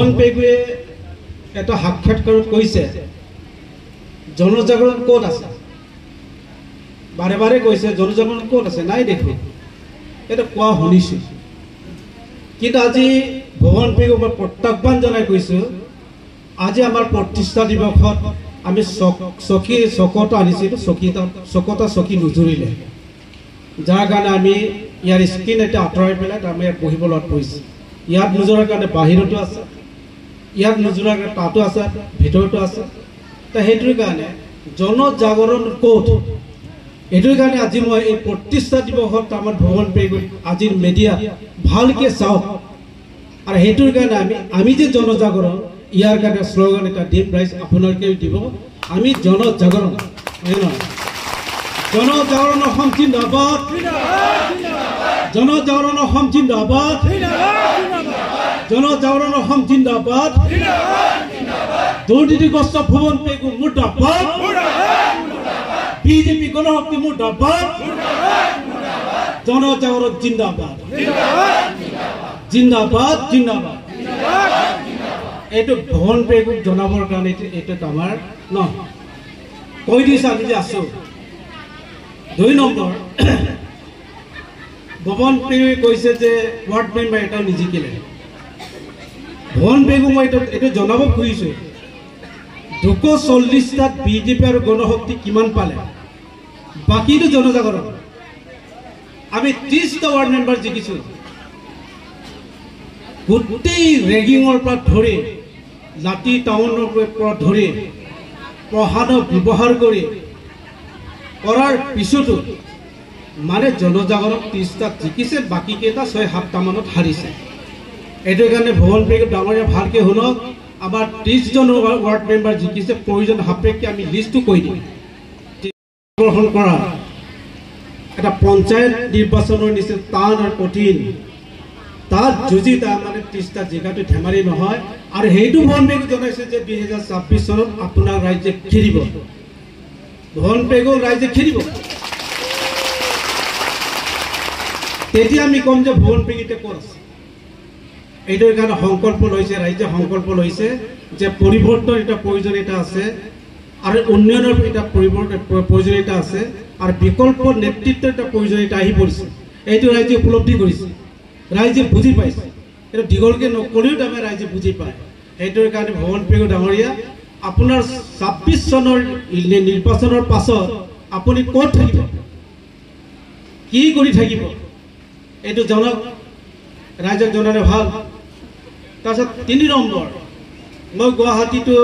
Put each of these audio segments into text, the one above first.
ভুৱন পেগুৱে এটা সাক্ষাৎকাৰত কৈছে জনজাগৰণ ক'ত আছে, বাৰে বাৰে কৈছে জনজাগৰণ ক'ত আছে, নাই দেখো। এটা কোৱা শুনিছোঁ, কিন্তু আজি ভুৱন পেগুক মই প্ৰত্যাহ্বান জনাই কৈছোঁ, আজি আমাৰ প্ৰতিষ্ঠা দিৱসত আমি চকত আনিছিলোঁ, চকী নুজুৰিলে, যাৰ কাৰণে আমি ইয়াৰ স্ক্ৰীন এটা আঁতৰাই পেলাই আমি ইয়াত বহিব লগত পৰিছোঁ। ইয়াত নোজোৰাৰ কাৰণে বাহিৰতো আছে, ইয়াত নোজোৰাৰ কাৰণে তাতো আছে, ভিতৰতো আছে। তো সেইটোৰ কাৰণে জনজাগৰণ ক'ত, এইটোৰ কাৰণে আজি মই এই প্ৰতিষ্ঠা দিৱসত আমাৰ ভুৱন পেগুক আজিৰ মিডিয়াত ভালকৈ চাওক। আৰু সেইটোৰ কাৰণে আমি যে জনজাগৰণ, ইয়াৰ কাৰণে শ্লোগান এটা দিম, ৰাইজ আপোনালোকেও দিব, আমি জনজাগৰণ, হয় নহয়? জনজাগৰণ অসম জিন্দাবাদ, জনজাগৰণ অসম জিন্দাবাদ, জনজাগৰণ অসম জিন্দাবাদ, দুৰ্নীতিগ্ৰস্ত ভুৱন পেগু মুৰ্দাবাদ, বিজেপি গণশক্তি মুৰ্দাবাদ, জনজাগৰণ জিন্দাবাদ, জিন্দাবাদ জিন্দাবাদ। এইটো ভুৱন পেগুক জনাবৰ কাৰণে এইটো আমাৰ ন কৈ দিছে, আমি যে আছো। 2 নম্বৰ, ভুৱন পেগুৱে কৈছে যে ৱাৰ্ড মেম্বাৰ এটাও নিজিকিলে। ভুৱন পেগুক মই এইটো জনাব খুজিছোঁ, 240টাত বিজেপি আৰু গণশক্তি কিমান পালে, বাকীটো জনজাগৰণ। আমি 30টা ৱাৰ্ড মেম্বাৰ জিকিছোঁ। গোটেই ৰেগিঙৰ পৰা ধৰি, লাঠি টাউনৰ পৰা ধৰি, প্ৰহাৰক ব্যৱহাৰ কৰি কৰাৰ পিছতো মানে জনজাগৰণ 30টাত জিকিছে, বাকীকেইটা 6-7টা মানত হাৰিছে। এইটো কাৰণে ভুৱন পেগু ডাঙৰীয়া ভালকৈ শুনক, আমাৰ 30জন ৱাৰ্ড মেম্বাৰ জিকিছে, প্ৰয়োজন সাপেক্ষে আমি লিষ্টটো কৈ দিম। গ্ৰহণ কৰা এটা পঞ্চায়ত নিৰ্বাচনৰ নিচিনা টান আৰু কঠিন, তাত যুঁজি তাৰমানে 30টা জিকাটো ধেমালি নহয়। আৰু সেইটো ভুৱন পেগু জনাইছে যে 2026 চনত আপোনাক ৰাইজে খেলিব, ভুৱন পেগুক ৰাইজে খেলিব। তেতিয়া আমি ক'ম যে ভুৱন পেগু এতিয়া ক'ত আছে। এইটোৰ কাৰণে সংকল্প লৈছে, ৰাইজে সংকল্প লৈছে যে পৰিৱৰ্তন এটা প্ৰয়োজনীয়তা আছে, আৰু উন্নয়নৰ এটা প্ৰয়োজনীয়তা আছে, আৰু বিকল্প নেতৃত্বৰ এটা প্ৰয়োজনীয়তা আহি পৰিছে। এইটো ৰাইজে উপলব্ধি কৰিছে, ৰাইজে বুজি পাইছে। এইটো দীঘলকৈ নকৰিও তাৰমানে ৰাইজে বুজি পায়। সেইটোৰ কাৰণে ভুৱন পেগু ডাঙৰীয়া, আপোনাৰ 26 চনৰ নিৰ্বাচনৰ পাছত আপুনি ক'ত থাকিব, কি কৰি থাকিব, এইটো জনাওক, ৰাইজক জনালে ভাল। তাৰপিছত 3 নম্বৰ, মই গুৱাহাটীতো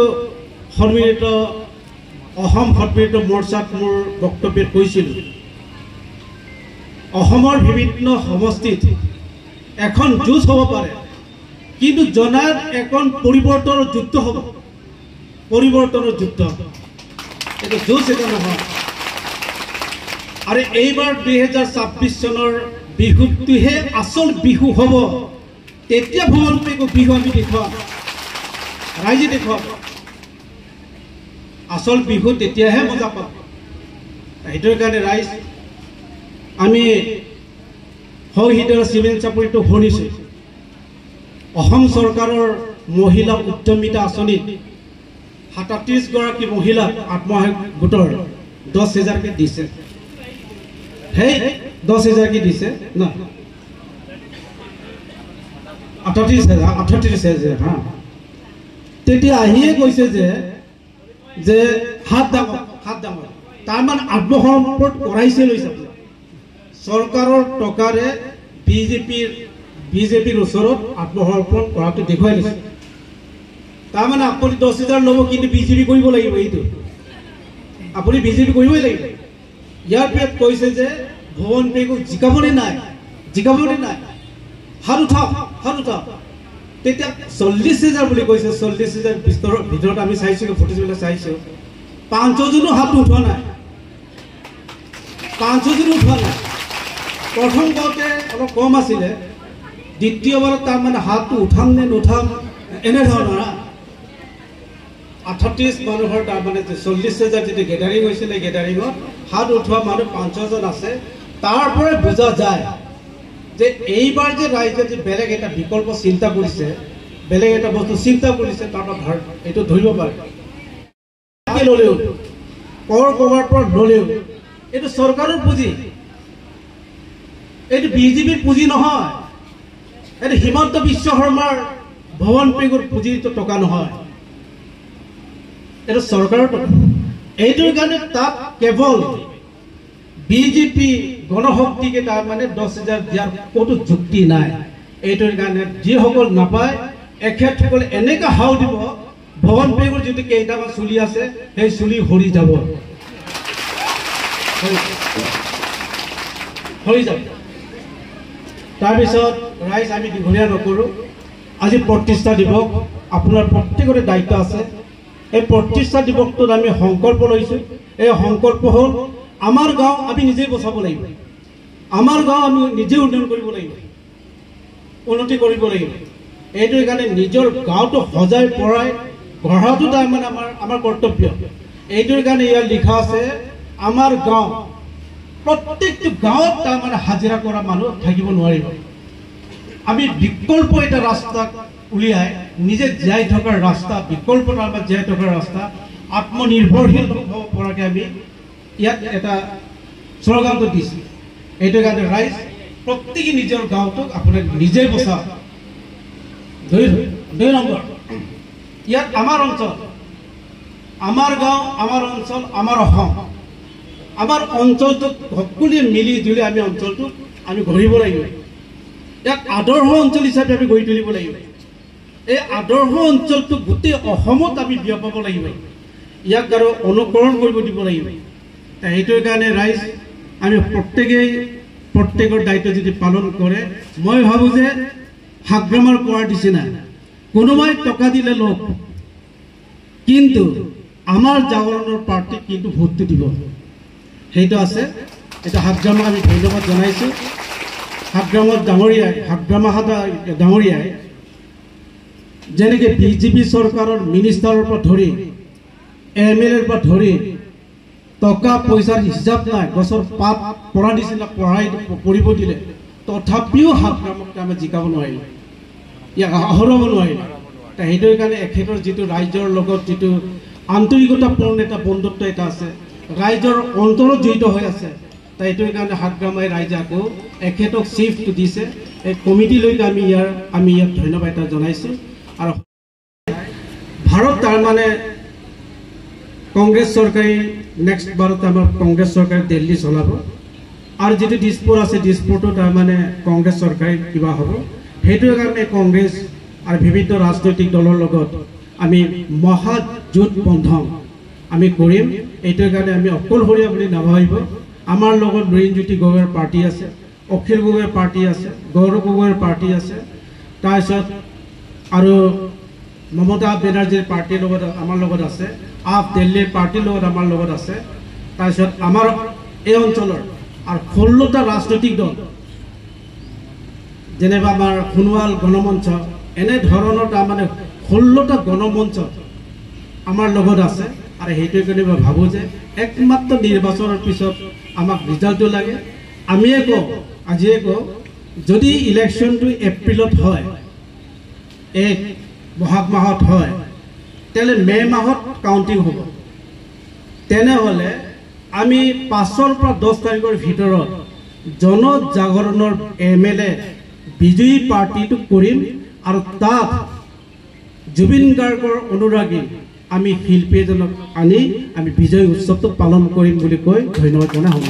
সন্মিলিত অসম সন্মিলিত মৰ্চাত মোৰ বক্তব্যত কৈছিলোঁ, অসমৰ বিভিন্ন সমষ্টিত এখন যুঁজ হ'ব পাৰে, কিন্তু জনাত এখন পৰিৱৰ্তনৰ যুদ্ধ হ'ব, পৰিৱৰ্তনৰ যুদ্ধ, এইটো যুঁজ এটা নহয়। আৰু এইবাৰ 2026 চনৰ বিহুটোহে আচল বিহু হ'ব। তেতিয়া ভুৱন পেগু বিহু আমি দেখুৱাম, ৰাইজে দেখুৱাম, আচল বিহু তেতিয়াহে মজা পাম। সেইটোৰ কাৰণে ৰাইজ, আমি সহিদৰ চিমেণ্ট চাপৰিটো শুনিছোঁ, অসম চৰকাৰৰ মহিলা উদ্যমিতা আঁচনিত 37 গৰাকী মহিলাক আত্মসহায়ক গোটৰ 10,000কে দিছে। সেই 10,000কে দিছে না, 38,000 হা। তেতিয়া আহিয়ে কৈছে যে হাত ডাঙৰ, তাৰমানে আত্মসমৰ্পণ কৰাইছে লৈছে। চৰকাৰৰ টকাৰে বিজেপিৰ ওচৰত আত্মসমৰ্পণ কৰাটো দেখুৱাই লৈছে। তাৰমানে আপুনি 10,000 ল'ব, কিন্তু বিজেপি কৰিব লাগিব, এইটো আপুনি বিজেপি কৰিবই লাগিব। ইয়াৰ পিছত কৈছে যে ভুৱন পেগুক জিকাবনে নাই, হাত উঠাওক। তেতিয়া 40,000 বুলি কৈছে, 40,000 ভিতৰত আমি চাইছোঁ, ফটোবিলাক চাইছোঁ, 500জনো হাত উঠোৱা নাই, 500জনো উঠোৱা নাই। প্ৰথম কওঁতে অলপ কম আছিলে, দ্বিতীয়বাৰত তাৰমানে হাতটো উঠাম নে নুঠাম এনেধৰণৰ 38 মানুহৰ তাৰমানে 40,000 যিটো গেডাৰিং হৈছিলে, গেডাৰিঙত হাত উঠোৱা মানুহ 500জন আছে। তাৰ পৰাই বুজা যায় যে এইবাৰ যে ৰাইজে যে বেলেগ এটা বিকল্প চিন্তা কৰিছে, বেলেগ এটা বস্তু চিন্তা কৰিছে তাৰ পৰা এইটো ধৰিব পাৰে ল'লেও কৰ ক'ৰবাৰ পৰা ল'লেও এইটো চৰকাৰৰ পুঁজি এইটো বিজেপিৰ পুঁজি নহয় এইটো হিমন্ত বিশ্ব শৰ্মাৰ ভৱন পেগুৰ পুঁজিটো টকা নহয় এইটো চৰকাৰৰ টকা এইটোৰ কাৰণে তাত কেৱল বিজেপি গণশক্তিকে তাৰ মানে 10,000 দিয়াৰ কোনো যুক্তি নাই এইটোৰ কাৰণে যিসকল নাপায় এখেতসকলে এনেকা হাও দিব ভৱন পেগুৰ যিটো কেইটামান চুলি আছে সেই চুলি হৰি যাব তাৰপিছত ৰাইজ আমি দীঘলীয়া নকৰোঁ আজি প্ৰতিষ্ঠা দিৱস আপোনাৰ প্ৰত্যেকৰে দায়িত্ব আছে এই প্ৰতিষ্ঠা দিৱসটোত আমি সংকল্প লৈছোঁ এই সংকল্প হ'ল আমাৰ গাঁও আমি নিজেই বচাব লাগিব আমাৰ গাঁও আমি নিজে উন্নয়ন কৰিব লাগিব উন্নতি কৰিব লাগিব এইটোৰ কাৰণে নিজৰ গাঁওটো সজাই পৰাই গঢ়াটো তাৰমানে আমাৰ কৰ্তব্য এইটোৰ কাৰণে ইয়াত লিখা আছে আমাৰ গাঁও প্ৰত্যেকটো গাঁৱত তাৰমানে হাজিৰা কৰা মানুহ থাকিব নোৱাৰিব আমি বিকল্প এটা ৰাস্তা উলিয়াই নিজে জীয়াই থকাৰ ৰাস্তা বিকল্প তাৰমানে জীয়াই থকাৰ ৰাস্তা আত্মনিৰ্ভৰশীল হ'ব পৰাকৈ আমি ইয়াত এটা শ্লোগানটো দিছোঁ এইটোৰ কাৰণে ৰাইজ প্ৰত্যেকে নিজৰ গাঁওটোক আপোনাক নিজে বচাওক দুই নম্বৰ ইয়াত আমাৰ অঞ্চল আমাৰ গাঁও আমাৰ অঞ্চল আমাৰ অসম আমাৰ অঞ্চলটোক সকলোৱে মিলি জুলি আমি অঞ্চলটোক আমি গঢ়িব লাগিব ইয়াক আদৰ্শ অঞ্চল হিচাপে আমি গঢ়ি তুলিব লাগিব এই আদৰ্শ অঞ্চলটো গোটেই অসমত আমি বিয়পাব লাগিব ইয়াক আৰু অনুকৰণ কৰিব দিব লাগিব সেইটোৰ কাৰণে ৰাইজ আমি প্ৰত্যেকৰ দায়িত্ব যদি পালন কৰে মই ভাবোঁ যে হাগ্ৰামাৰ কোৱাৰ নিচিনা কোনোবাই টকা দিলে লোক কিন্তু আমাৰ জাগৰণৰ পাৰ্টিক কিন্তু ভোটটো দিব সেইটো আছে এটা হাগ্ৰামাক আমি ধন্যবাদ জনাইছোঁ হাগ্ৰামত ডাঙৰীয়াই যেনেকৈ বিজেপি চৰকাৰৰ মিনিষ্টাৰৰ পৰা ধৰি MLA পৰা ধৰি টকা পইচাৰ হিচাপ নাই গছৰ পাত পৰা নিচিনা পৰিব দিলে তথাপিও হাগ্ৰামক আমি জিকাব নোৱাৰিলে ইয়াক আহৰাব নোৱাৰিলে সেইটোৰ কাৰণে এখেতৰ যিটো ৰাইজৰ লগত যিটো আন্তৰিকতাপূৰ্ণ এটা বন্ধুত্ব এটা আছে ৰাইজৰ অন্তৰত জড়িত হৈ আছে সেইটোৰ কাৰণে হাগ্ৰামাই ৰাইজে আকৌ এখেতক চিফটো দিছে এই কমিটিলৈকে আমি ইয়াত ধন্যবাদ এটা জনাইছোঁ আৰু ভাৰত তাৰমানে কংগ্ৰেছ চৰকাৰে নেক্সট বাৰত আমাৰ কংগ্ৰেছ চৰকাৰে দিল্লী চলাব আৰু যিটো দিছপুৰ আছে দিছপুৰটো তাৰমানে কংগ্ৰেছ চৰকাৰে কিবা হ'ব সেইটোৰ কাৰণে কংগ্ৰেছ আৰু বিভিন্ন ৰাজনৈতিক দলৰ লগত আমি মহাজোঁট বন্ধন আমি কৰিম এইটোৰ কাৰণে আমি অকলশৰীয়া বুলি নাভাবিব আমাৰ লগত নৰেন্দ্ৰজ্যোতি গগৈৰ পাৰ্টি আছে অখিল গগৈৰ পাৰ্টি আছে গৌৰৱ গগৈৰ পাৰ্টি আছে তাৰপিছত আৰু মমতা বেনাৰ্জীৰ পাৰ্টিৰ লগত আমাৰ লগত আছে আপ দিল্লীৰ পাৰ্টিৰ লগত আমাৰ লগত আছে তাৰপিছত আমাৰ এই অঞ্চলৰ আৰু 16টা ৰাজনৈতিক দল যেনেবা আমাৰ সোণোৱাল গণমঞ্চ এনে ধৰণৰ তাৰমানে 16টা গণমঞ্চ আমাৰ লগত আছে আৰু সেইটোৰ কাৰণে মই ভাবোঁ যে একমাত্ৰ নিৰ্বাচনৰ পিছত আমাক ৰিজাল্টটো লাগে আমিয়ে কওঁ আজিয়ে কওঁ যদি ইলেকশ্যনটো এপ্ৰিলত হয় বহাগ মাহত হয় তেলে মে মাহত কাউন্টিং হ'ব তেনেহ'লে আমি 5 পৰা 10 তাৰিখৰ ভিতৰত জনজাগৰণৰ MLA বিজয়ী পাৰ্টিটো কৰিম আৰু তাত জুবিন গাৰ্গৰ অনুৰাগী আমি শিল্পী এজনক আনি আমি বিজয় উৎসৱটো পালন কৰিম বুলি কৈ ধন্যবাদ জনাই